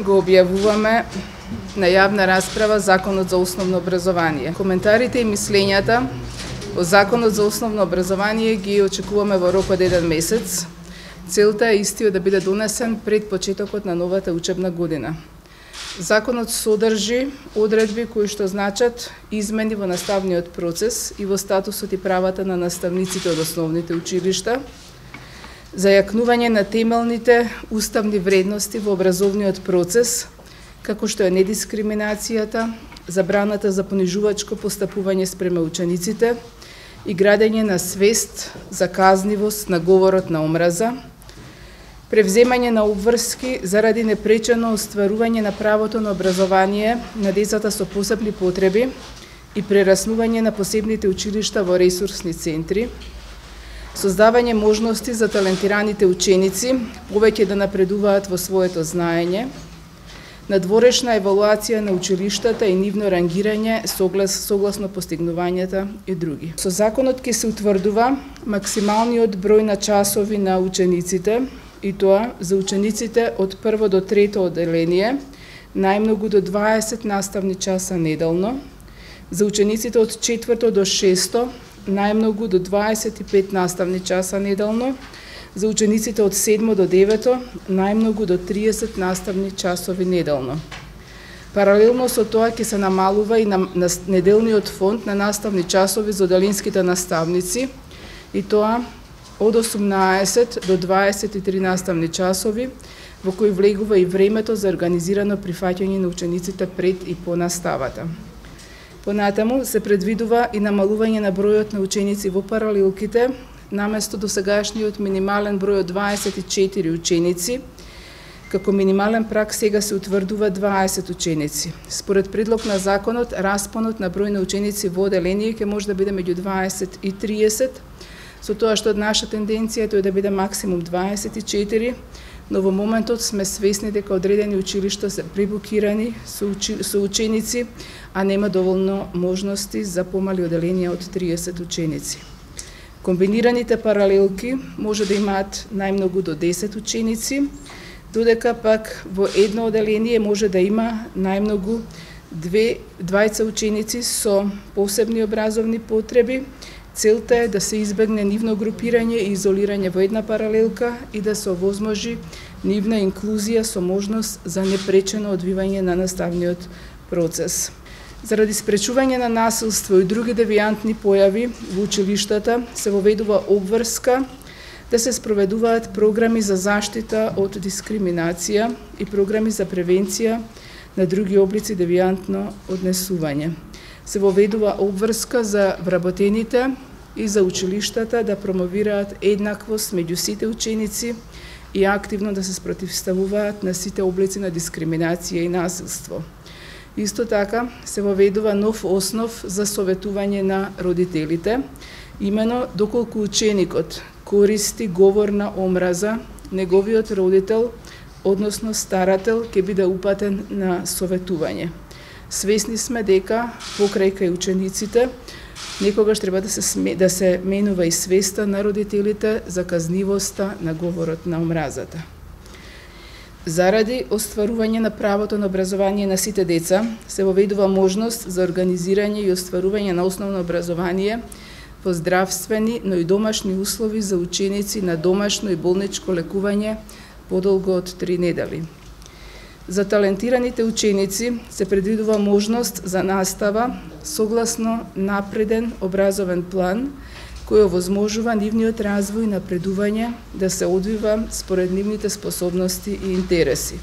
го објавуваме на јавна расправа Законот за основно образование. Коментарите и мислењата о Законот за основно образование ги очекуваме во рок од 1 месец. Целта е истиот да биде донесен пред почетокот на новата учебна година. Законот содржи одредби кои што значат измени во наставниот процес и во статусот и правата на наставниците од основните училишта, зајакнување на темелните уставни вредности во образовниот процес, како што е недискриминацијата, забраната за понижувачко постапување спрема учениците и градење на свест за казнивост на говорот на омраза, превземање на обврски заради непречено остварување на правото на образование на децата со посебни потреби и прераснување на посебните училишта во ресурсни центри, создавање можности за талентираните ученици повеќе да напредуваат во своето знаење, надворешна евалуација на училиштата и нивно рангирање согласно постигнувањата и други. Со законот ќе се утврдува максималниот број на часови на учениците, и тоа за учениците од 1 до 3 одделение, најмногу до 20 наставни часа неделно, за учениците од 4 до 6, најмногу до 25 наставни часа неделно, за учениците од 7 до 9, најмногу до 30 наставни часови неделно. Паралелно со тоа ќе се намалува и на неделниот фонд на наставни часови за одделинските наставници, и тоа од 18 до 23 наставни часови, во кои влегува и времето за организирано прифаќање на учениците пред и по наставата. Понатаму се предвидува и намалување на бројот на ученици во паралелките, наместо досегашниот минимален број од 24 ученици, како минимален праг сега се утврдува 20 ученици. Според предлог на законот, распонот на број на ученици во одделение ќе може да биде меѓу 20 и 30, со тоа што наша тенденција е да биде максимум 24, но во моментот сме свесни дека одредени училишта се пребукирани со ученици, а нема доволно можности за помали одделенија од 30 ученици. Комбинираните паралелки може да имаат најмногу до 10 ученици, додека пак во едно одделение може да има најмногу двајца ученици со посебни образовни потреби. Целта е да се избегне нивно групирање и изолирање во една паралелка и да се овозможи нивна инклузија со можност за непречено одвивање на наставниот процес. Заради спречување на насилство и други девијантни појави во училиштата се воведува обврска да се спроведуваат програми за заштита од дискриминација и програми за превенција на други облици девијантно однесување. Се воведува обврска за вработените и за училиштата да промовираат еднаквост меѓу сите ученици и активно да се спротивставуваат на сите облици на дискриминација и насилство. Исто така се воведува нов основ за советување на родителите, имено доколку ученикот користи говор на омраза, неговиот родител, односно старател, ќе биде упатен на советување. Свесни сме дека покрај кај учениците некогаш треба да се менува и свеста на родителите за казнивоста на говорот на омразата. Заради остварување на правото на образование на сите деца, се воведува можност за организирање и остварување на основно образование во здравствени, но и домашни услови за ученици на домашно и болничко лекување подолго од 3 недели. За талентираните ученици се предвидува можност за настава согласно напреден образовен план, кој овозможува нивниот развој и напредување да се одвива според нивните способности и интереси.